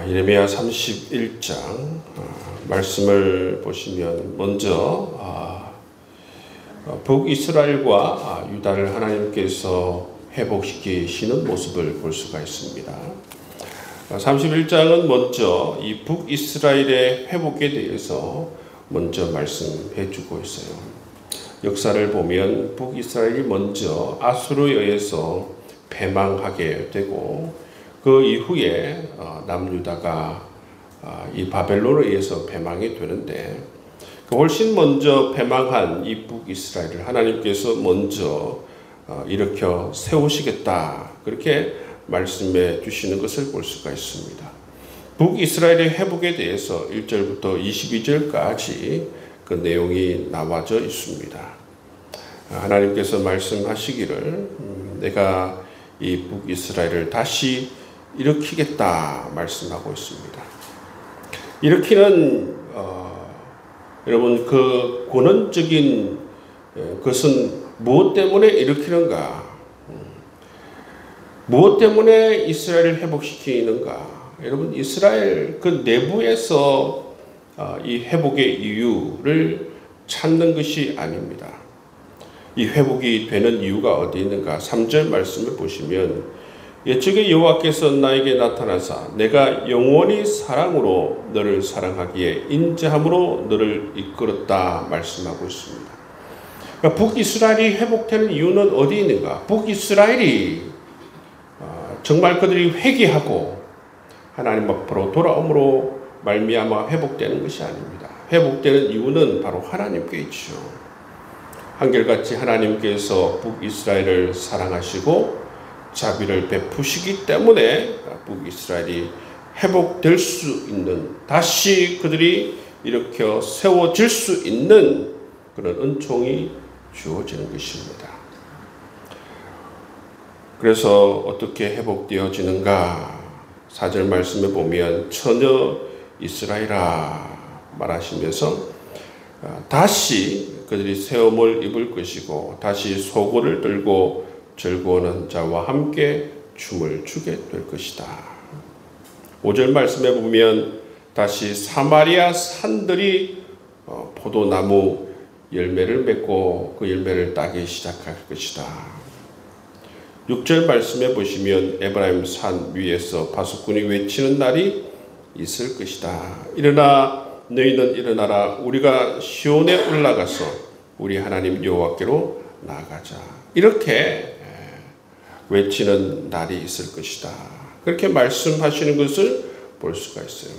예레미야 31장 말씀을 보시면 먼저 북이스라엘과 유다를 하나님께서 회복시키시는 모습을 볼 수가 있습니다. 31장은 먼저 이 북이스라엘의 회복에 대해서 먼저 말씀해 주고 있어요. 역사를 보면 북이스라엘이 먼저 아수르에 의해서 패망하게 되고 그 이후에 남유다가 이 바벨론에 의해서 패망이 되는데 훨씬 먼저 패망한 이 북이스라엘을 하나님께서 먼저 일으켜 세우시겠다, 그렇게 말씀해 주시는 것을 볼 수가 있습니다. 북이스라엘의 회복에 대해서 1절부터 22절까지 그 내용이 나와져 있습니다. 하나님께서 말씀하시기를 내가 이 북이스라엘을 다시 일으키겠다 말씀하고 있습니다. 일으키는 여러분 그 근원적인 것은 무엇 때문에 일으키는가? 무엇 때문에 이스라엘을 회복시키는가? 여러분 이스라엘 그 내부에서 이 회복의 이유를 찾는 것이 아닙니다. 이 회복이 되는 이유가 어디 있는가? 3절 말씀을 보시면 옛적에 여호와께서 나에게 나타나사 내가 영원히 사랑으로 너를 사랑하기에 인자함으로 너를 이끌었다 말씀하고 있습니다. 그러니까 북이스라엘이 회복되는 이유는 어디 있는가? 북이스라엘이 정말 그들이 회개하고 하나님 앞으로 돌아옴으로 말미암아 회복되는 것이 아닙니다. 회복되는 이유는 바로 하나님께 있죠. 한결같이 하나님께서 북이스라엘을 사랑하시고 자비를 베푸시기 때문에 북이스라엘이 회복될 수 있는, 다시 그들이 일으켜 세워질 수 있는 그런 은총이 주어지는 것입니다. 그래서 어떻게 회복되어지는가? 4절 말씀에 보면 처녀 이스라엘아 말하시면서 다시 그들이 새 옷을 입을 것이고 다시 소고를 들고 즐거워하는 자와 함께 춤을 추게 될 것이다. 5절 말씀에 보면 다시 사마리아 산들이 포도나무 열매를 맺고 그 열매를 따기 시작할 것이다. 6절 말씀에 보시면 에브라임 산 위에서 바수꾼이 외치는 날이 있을 것이다. 일어나 너희는 일어나라, 우리가 시온에 올라가서 우리 하나님 여호와께로 나아가자. 이렇게 외치는 날이 있을 것이다. 그렇게 말씀하시는 것을 볼 수가 있어요.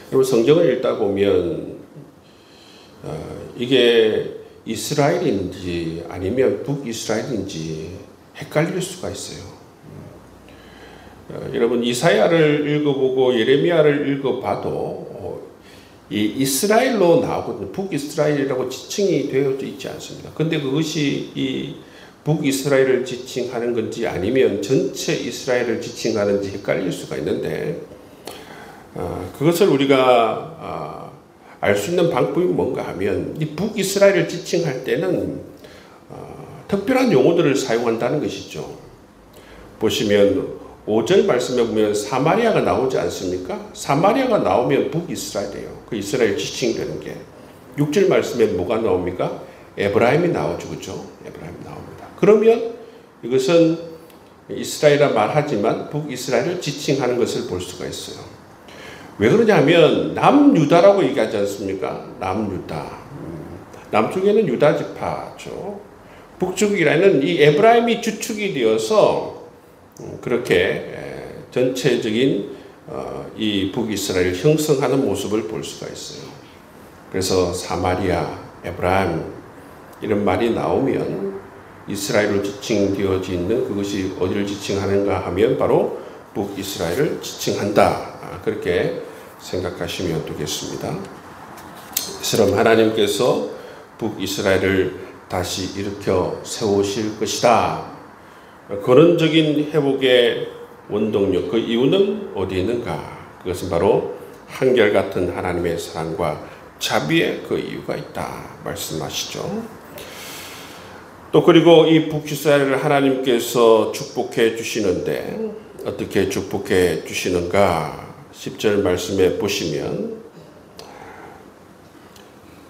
여러분 성경을 읽다 보면 이게 이스라엘인지 아니면 북이스라엘인지 헷갈릴 수가 있어요. 여러분 이사야를 읽어보고 예레미야를 읽어봐도 이 이스라엘로 나오거든요. 북이스라엘이라고 지칭이 되어져 있지 않습니다. 근데 그것이 이 북이스라엘을 지칭하는 건지 아니면 전체 이스라엘을 지칭하는지 헷갈릴 수가 있는데 그것을 우리가 알 수 있는 방법이 뭔가 하면 이 북이스라엘을 지칭할 때는 특별한 용어들을 사용한다는 것이죠. 보시면 5절 말씀에 보면 사마리아가 나오지 않습니까? 사마리아가 나오면 북이스라엘이에요. 그 이스라엘 지칭되는 게. 6절 말씀에 뭐가 나옵니까? 에브라임이 나오죠. 그죠? 에브라임이 나옵니다. 그러면 이것은 이스라엘이라 말하지만 북이스라엘을 지칭하는 것을 볼 수가 있어요. 왜 그러냐면 남유다라고 얘기하지 않습니까? 남유다. 남쪽에는 유다 지파죠. 북쪽이라는 이 에브라임이 주축이 되어서 그렇게 전체적인 이 북이스라엘을 형성하는 모습을 볼 수가 있어요. 그래서 사마리아, 에브라임 이런 말이 나오면 이스라엘로 지칭되어져 있는 그것이 어디를 지칭하는가 하면 바로 북이스라엘을 지칭한다. 그렇게 생각하시면 되겠습니다. 그럼 하나님께서 북이스라엘을 다시 일으켜 세우실 것이다. 근원적인 회복의 원동력, 그 이유는 어디 있는가? 그것은 바로 한결같은 하나님의 사랑과 자비의 그 이유가 있다 말씀하시죠. 또 그리고 이 북이스라엘을 하나님께서 축복해 주시는데 어떻게 축복해 주시는가 10절 말씀에 보시면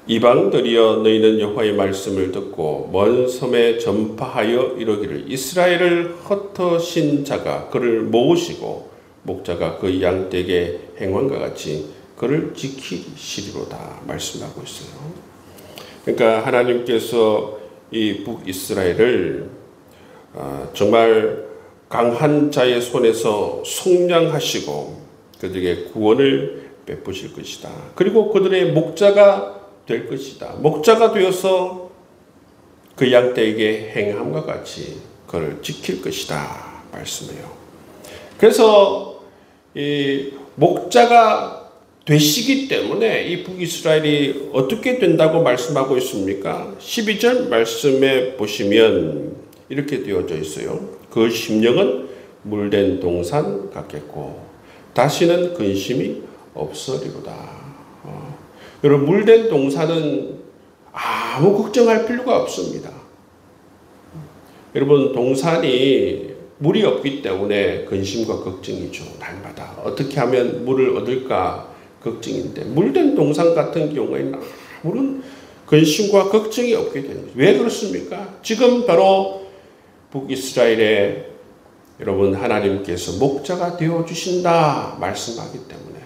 이방들이여 너희는 여호와의 말씀을 듣고 먼 섬에 전파하여 이르기를 이스라엘을 흩으신 자가 그를 모으시고 목자가 그 양떼에게 행함과 같이 그를 지키시리로다 말씀하고 있어요. 그러니까 하나님께서 이 북이스라엘을 정말 강한 자의 손에서 속량하시고 그들에게 구원을 베푸실 것이다. 그리고 그들의 목자가 될 것이다. 목자가 되어서 그 양떼에게 행함과 같이 그를 지킬 것이다 말씀해요. 그래서 이 목자가 되시기 때문에 이 북이스라엘이 어떻게 된다고 말씀하고 있습니까? 12절 말씀에 보시면 이렇게 되어져 있어요. 그 심령은 물된 동산 같겠고 다시는 근심이 없으리로다. 여러분 물된 동산은 아무 걱정할 필요가 없습니다. 여러분 동산이 물이 없기 때문에 근심과 걱정이죠. 날마다 어떻게 하면 물을 얻을까 걱정인데 물된 동산 같은 경우에는 아무런 근심과 걱정이 없게 되는 거죠. 왜 그렇습니까? 지금 바로 북이스라엘에 여러분 하나님께서 목자가 되어주신다 말씀하기 때문에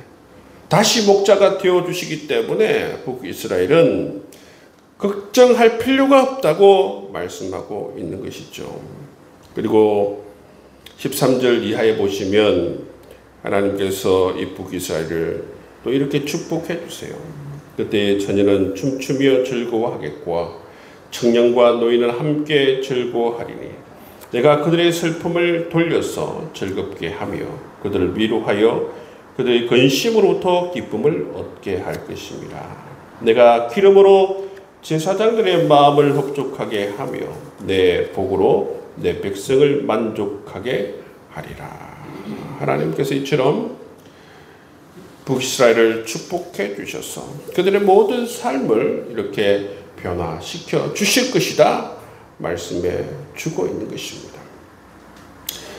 다시 목자가 되어주시기 때문에 북이스라엘은 걱정할 필요가 없다고 말씀하고 있는 것이죠. 그리고 13절 이하에 보시면 하나님께서 이 북이스라엘을 또 이렇게 축복해 주세요. 그때 처녀는 춤추며 즐거워하겠고 청년과 노인은 함께 즐거워하리니 내가 그들의 슬픔을 돌려서 즐겁게 하며 그들을 위로하여 그들의 근심으로부터 기쁨을 얻게 할 것입니다. 내가 기름으로 제사장들의 마음을 흡족하게 하며 내 복으로 내 백성을 만족하게 하리라. 하나님께서 이처럼 북이스라엘을 축복해 주셔서 그들의 모든 삶을 이렇게 변화시켜 주실 것이다 말씀해 주고 있는 것입니다.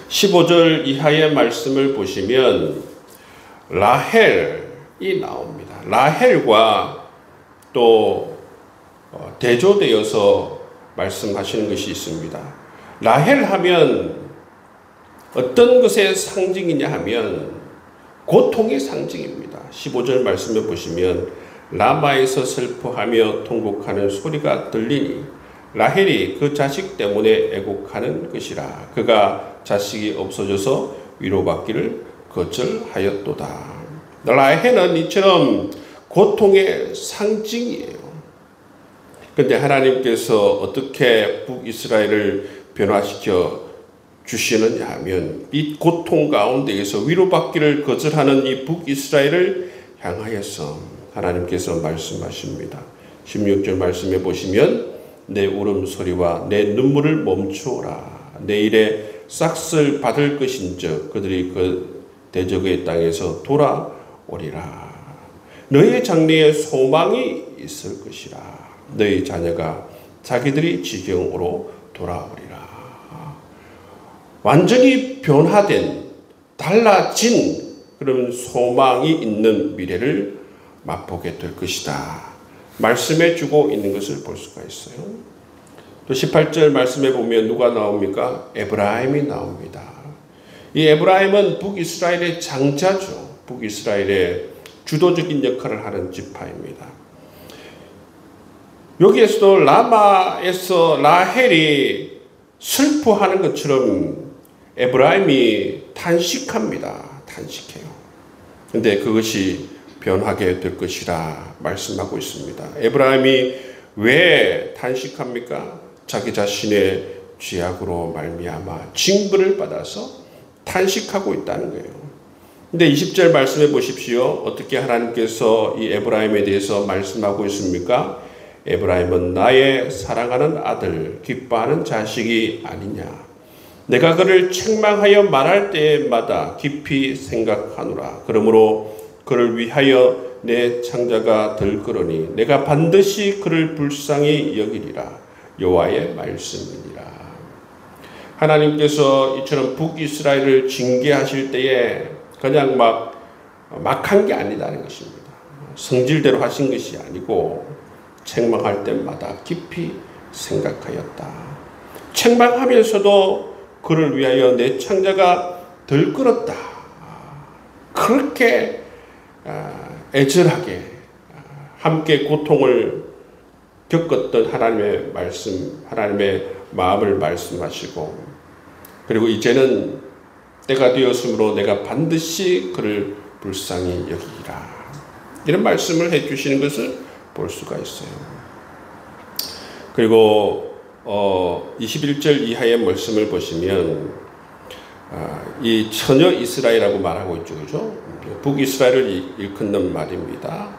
15절 이하의 말씀을 보시면 라헬이 나옵니다. 라헬과 또 대조되어서 말씀하시는 것이 있습니다. 라헬 하면 어떤 것의 상징이냐 하면 고통의 상징입니다. 15절 말씀에 보시면 라마에서 슬퍼하며 통곡하는 소리가 들리니 라헬이 그 자식 때문에 애곡하는 것이라. 그가 자식이 없어져서 위로받기를 거절하였도다. 라헬은 이처럼 고통의 상징이에요. 그런데 하나님께서 어떻게 북이스라엘을 변화시켜 주시느냐 하면 이 고통 가운데에서 위로받기를 거절하는 이 북이스라엘을 향하여서 하나님께서 말씀하십니다. 16절 말씀에 보시면 내 울음소리와 내 눈물을 멈추어라. 내일에 싹쓸 받을 것인즉 그들이 그 대적의 땅에서 돌아오리라. 너희 장래에 소망이 있을 것이라. 너희 자녀가 자기들이 지경으로 돌아오리라. 완전히 변화된 달라진 그런 소망이 있는 미래를 맛보게 될 것이다 말씀해 주고 있는 것을 볼 수가 있어요. 또 18절 말씀해 보면 누가 나옵니까? 에브라임이 나옵니다. 이 에브라임은 북이스라엘의 장자죠. 북이스라엘의 주도적인 역할을 하는 지파입니다. 여기에서도 라마에서 라헬이 슬퍼하는 것처럼 에브라임이 탄식합니다. 탄식해요. 그런데 그것이 변하게 될 것이라 말씀하고 있습니다. 에브라임이 왜 탄식합니까? 자기 자신의 죄악으로 말미암아 징벌을 받아서 탄식하고 있다는 거예요. 근데 20절 말씀해 보십시오. 어떻게 하나님께서 이 에브라임에 대해서 말씀하고 있습니까? 에브라임은 나의 사랑하는 아들, 기뻐하는 자식이 아니냐. 내가 그를 책망하여 말할 때마다 깊이 생각하노라. 그러므로 그를 위하여 내 창자가 들끓으니 내가 반드시 그를 불쌍히 여기리라. 여호와의 말씀이니라. 하나님께서 이처럼 북이스라엘을 징계하실 때에 그냥 막 한 게 아니다는 것입니다. 성질대로 하신 것이 아니고 책망할 때마다 깊이 생각하였다. 책망하면서도 그를 위하여 내 창자가 덜끌었다. 그렇게 애절하게 함께 고통을 겪었던 하나님의 말씀, 하나님의 마음을 말씀하시고, 그리고 이제는 때가 되었으므로 내가 반드시 그를 불쌍히 여기리라. 이런 말씀을 해주시는 것을 볼 수가 있어요. 그리고 21절 이하의 말씀을 보시면 이 처녀 이스라엘이라고 말하고 있죠. 그죠? 북이스라엘을 일컫는 말입니다.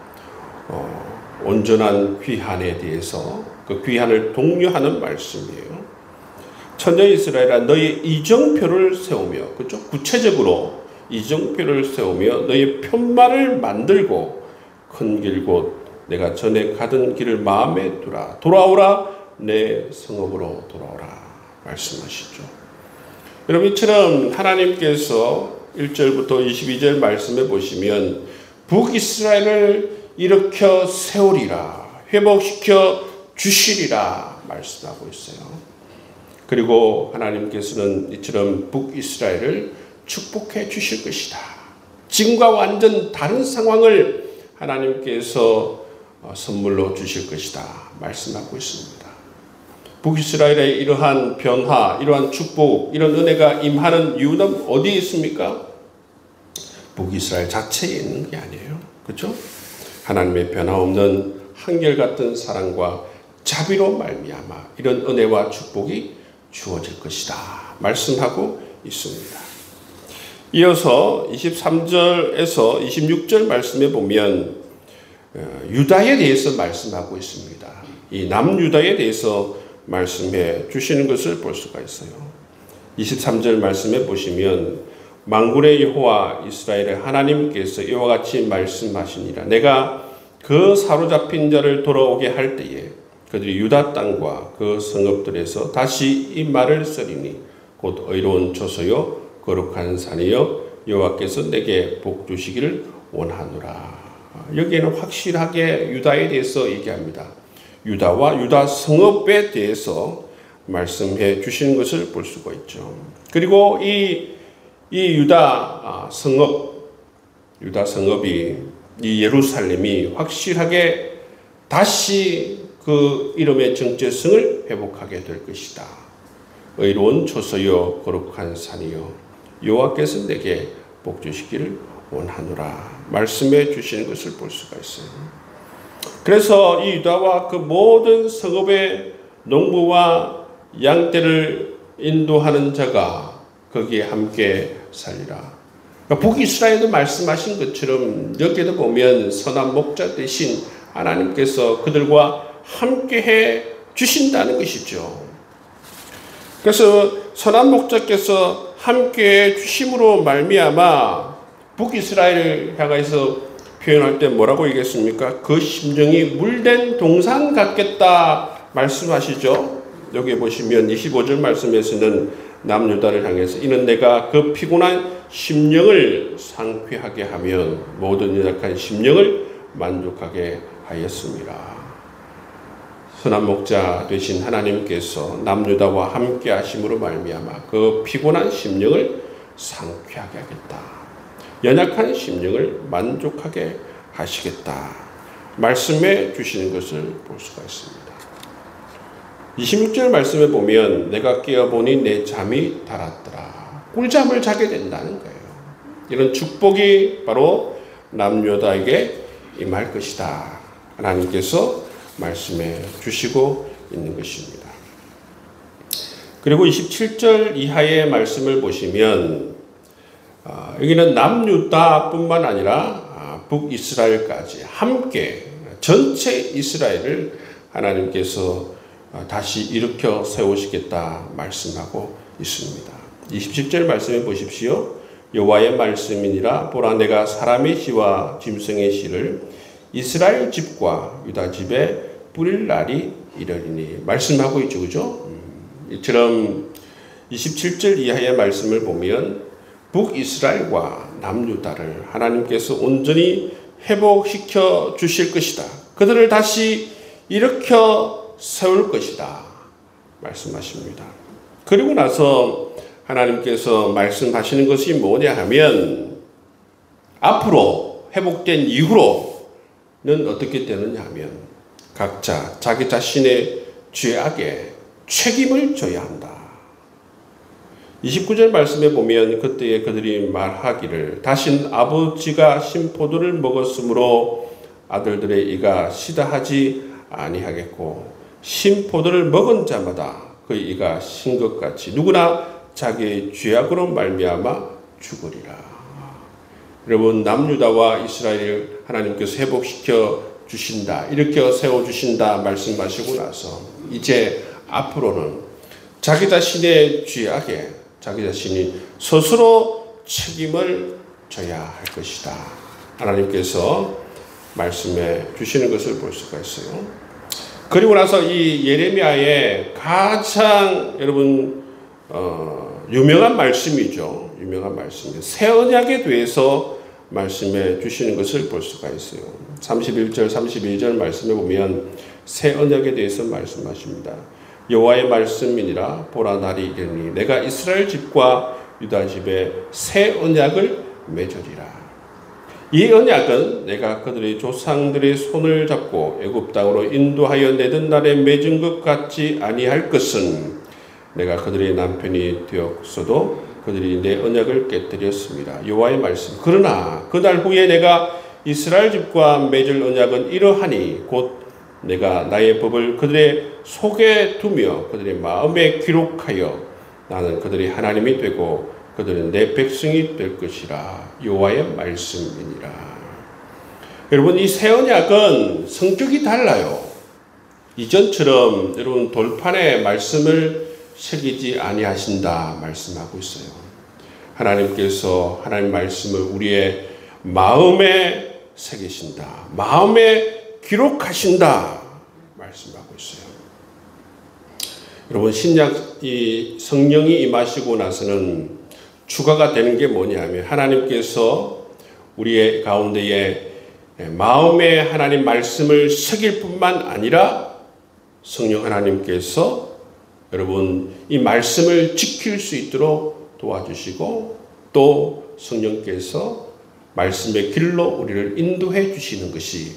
온전한 귀한에 대해서 그 귀한을 독려하는 말씀이에요. 처녀 이스라엘아 너의 이정표를 세우며, 그죠? 구체적으로 이정표를 세우며 너의 편말을 만들고 큰 길 곧 내가 전에 가던 길을 마음에 두라. 돌아오라 내 성읍으로 돌아오라 말씀하시죠. 여러분, 이처럼 하나님께서 1절부터 22절 말씀에 보시면 북이스라엘을 일으켜 세우리라, 회복시켜 주시리라 말씀하고 있어요. 그리고 하나님께서는 이처럼 북이스라엘을 축복해 주실 것이다. 지금과 완전 다른 상황을 하나님께서 선물로 주실 것이다 말씀하고 있습니다. 북이스라엘의 이러한 변화, 이러한 축복, 이런 은혜가 임하는 이유는 어디에 있습니까? 북이스라엘 자체에 있는 게 아니에요. 그렇죠? 하나님의 변함없는 한결같은 사랑과 자비로 말미암아 이런 은혜와 축복이 주어질 것이다 말씀하고 있습니다. 이어서 23절에서 26절 말씀에 보면 유다에 대해서 말씀하고 있습니다. 이 남유다에 대해서 말씀해 주시는 것을 볼 수가 있어요. 23절 말씀에 보시면 만군의 여호와 이스라엘의 하나님께서 이와 같이 말씀하시니라. 내가 그 사로잡힌 자를 돌아오게 할 때에 그들이 유다 땅과 그 성읍들에서 다시 이 말을 쓰리니 곧 의로운 초소요 거룩한 산이여 여호와께서 내게 복 주시기를 원하노라. 여기에는 확실하게 유다에 대해서 얘기합니다. 유다와 유다 성읍에 대해서 말씀해 주시는 것을 볼 수가 있죠. 그리고 이 유다 성읍이 이 예루살렘이 확실하게 다시 그 이름의 정체성을 회복하게 될 것이다. 의로운 초소요 거룩한 산이요 여호와께서 내게 복 주시기를 원하노라 말씀해 주시는 것을 볼 수가 있어요. 그래서 이 유다와 그 모든 성읍의 농부와 양떼를 인도하는 자가 거기에 함께 살리라. 그러니까 북이스라엘도 말씀하신 것처럼 여기에도 보면 선한 목자 대신 하나님께서 그들과 함께해 주신다는 것이죠. 그래서 선한 목자께서 함께해 주심으로 말미암아 북이스라엘을 향해서 표현할 때 뭐라고 얘기했습니까? 그 심정이 물된 동산 같겠다 말씀하시죠. 여기 보시면 25절 말씀에서는 남유다를 향해서 이는 내가 그 피곤한 심령을 상쾌하게 하면 모든 연약한 심령을 만족하게 하였습니다. 선한 목자 되신 하나님께서 남유다와 함께 하심으로 말미암아 그 피곤한 심령을 상쾌하게 하겠다. 연약한 심령을 만족하게 하시겠다. 말씀해 주시는 것을 볼 수가 있습니다. 26절 말씀에 보면 내가 깨어보니 내 잠이 달았더라. 꿀잠을 자게 된다는 거예요. 이런 축복이 바로 남유다에게 임할 것이다. 하나님께서 말씀해 주시고 있는 것입니다. 그리고 27절 이하의 말씀을 보시면 여기는 남유다뿐만 아니라 북이스라엘까지 함께 전체 이스라엘을 하나님께서 다시 일으켜 세우시겠다 말씀하고 있습니다. 27절 말씀해 보십시오. 여호와의 말씀이니라. 보라 내가 사람의 씨와 짐승의 씨를 이스라엘 집과 유다 집에 뿌릴 날이 이르리니 말씀하고 있죠. 그죠? 이처럼 27절 이하의 말씀을 보면 북이스라엘과 남유다를 하나님께서 온전히 회복시켜 주실 것이다. 그들을 다시 일으켜 세울 것이다. 말씀하십니다. 그리고 나서 하나님께서 말씀하시는 것이 뭐냐 하면 앞으로 회복된 이후로는 어떻게 되느냐 하면 각자 자기 자신의 죄악에 책임을 져야 한다. 29절 말씀에 보면 그때에 그들이 말하기를 다신 아버지가 신포도를 먹었으므로 아들들의 이가 시다하지 아니하겠고 신포도를 먹은 자마다 그 이가 신 것 같이 누구나 자기의 죄악으로 말미암아 죽으리라. 여러분 남유다와 이스라엘을 하나님께서 회복시켜 주신다. 일으켜 세워주신다 말씀하시고 나서 이제 앞으로는 자기 자신의 죄악에 자기 자신이 스스로 책임을 져야 할 것이다. 하나님께서 말씀해 주시는 것을 볼 수가 있어요. 그리고 나서 이 예레미야의 가장 여러분 유명한 말씀이죠. 유명한 말씀이에요. 새 언약에 대해서 말씀해 주시는 것을 볼 수가 있어요. 31절 32절 말씀에 보면 새 언약에 대해서 말씀하십니다. 여호와의 말씀이니라 보라 날이 이르니 내가 이스라엘 집과 유다 집에 새 언약을 맺으리라. 이 언약은 내가 그들의 조상들의 손을 잡고 애굽 땅으로 인도하여 내던 날에 맺은 것 같지 아니할 것은 내가 그들의 남편이 되었어도 그들이 내 언약을 깨뜨렸습니다. 여호와의 말씀. 그러나 그날 후에 내가 이스라엘 집과 맺을 언약은 이러하니 곧 내가 나의 법을 그들의 속에 두며 그들의 마음에 기록하여 나는 그들의 하나님이 되고 그들은 내 백성이 될 것이라. 여호와의 말씀이니라. 여러분 이 새 언약은 성격이 달라요. 이전처럼 여러분 돌판에 말씀을 새기지 아니하신다 말씀하고 있어요. 하나님께서 하나님 말씀을 우리의 마음에 새기신다. 마음에 기록하신다 말씀하고 있어요. 여러분 신약 이 성령이 임하시고 나서는 추가가 되는 게 뭐냐면 하나님께서 우리의 가운데에 마음에 하나님 말씀을 새길 뿐만 아니라 성령 하나님께서 여러분 이 말씀을 지킬 수 있도록 도와주시고 또 성령께서 말씀의 길로 우리를 인도해 주시는 것이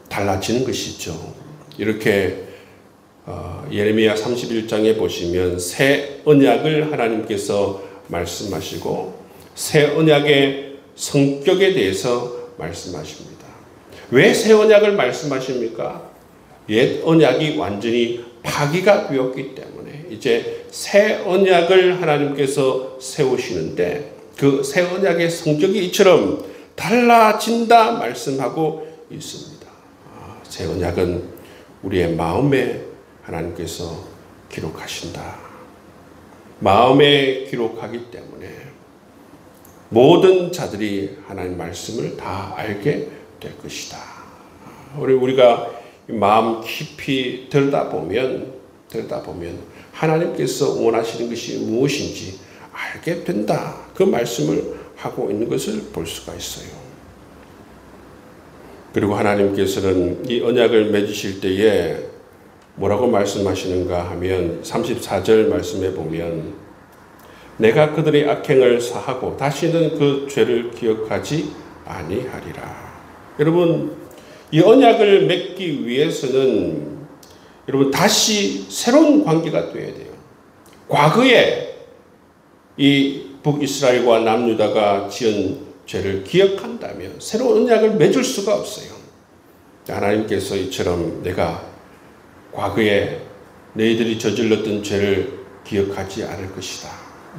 달라지는 것이죠. 이렇게 예레미야 31장에 보시면 새 언약을 하나님께서 말씀하시고 새 언약의 성격에 대해서 말씀하십니다. 왜 새 언약을 말씀하십니까? 옛 언약이 완전히 파기가 되었기 때문에 이제 새 언약을 하나님께서 세우시는데 그 새 언약의 성격이 이처럼 달라진다 말씀하고 있습니다. 새 언약은 우리의 마음에 하나님께서 기록하신다. 마음에 기록하기 때문에 모든 자들이 하나님 말씀을 다 알게 될 것이다. 우리가 마음 깊이 들여다보면 하나님께서 원하시는 것이 무엇인지 알게 된다. 그 말씀을 하고 있는 것을 볼 수가 있어요. 그리고 하나님께서는 이 언약을 맺으실 때에 뭐라고 말씀하시는가 하면 34절 말씀에 보면 내가 그들의 악행을 사하고 다시는 그 죄를 기억하지 아니하리라. 여러분 이 언약을 맺기 위해서는 여러분 다시 새로운 관계가 되어야 돼요. 과거에 이 북이스라엘과 남유다가 지은 죄를 기억한다면 새로운 언약을 맺을 수가 없어요. 하나님께서 이처럼 내가 과거에 너희들이 저질렀던 죄를 기억하지 않을 것이다.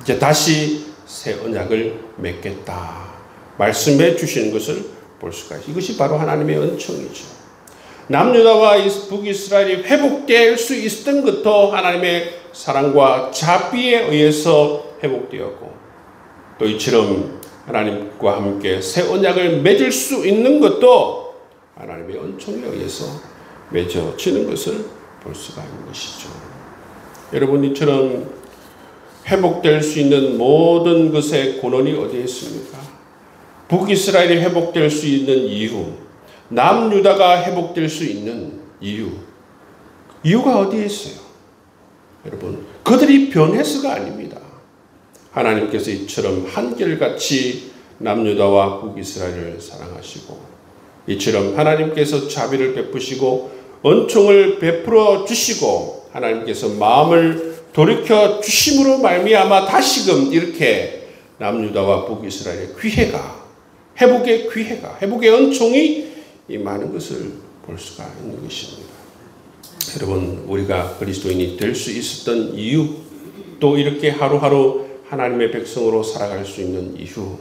이제 다시 새 언약을 맺겠다. 말씀해 주시는 것을 볼 수가 있어요. 이것이 바로 하나님의 은총이죠. 남유다와 북이스라엘이 회복될 수 있었던 것도 하나님의 사랑과 자비에 의해서 회복되었고 또 이처럼 하나님과 함께 새 언약을 맺을 수 있는 것도 하나님의 은총에 의해서 맺어지는 것을 볼 수가 있는 것이죠. 여러분 이처럼 회복될 수 있는 모든 것의 근원이 어디에 있습니까? 북이스라엘이 회복될 수 있는 이유, 남유다가 회복될 수 있는 이유가 어디에 있어요? 여러분, 그들이 변해서가 아닙니다. 하나님께서 이처럼 한결같이 남유다와 북이스라엘을 사랑하시고 이처럼 하나님께서 자비를 베푸시고 은총을 베풀어 주시고 하나님께서 마음을 돌이켜 주심으로 말미암아 다시금 이렇게 남유다와 북이스라엘의 회복의 회복의 은총이 임하는 것을 볼 수가 있는 것입니다. 여러분, 우리가 그리스도인이 될 수 있었던 이유, 또 이렇게 하루하루 하나님의 백성으로 살아갈 수 있는 이유,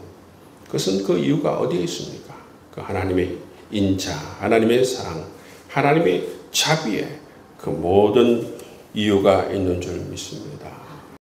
그것은 그 이유가 어디에 있습니까? 그 하나님의 인자, 하나님의 사랑, 하나님의 자비에 그 모든 이유가 있는 줄 믿습니다.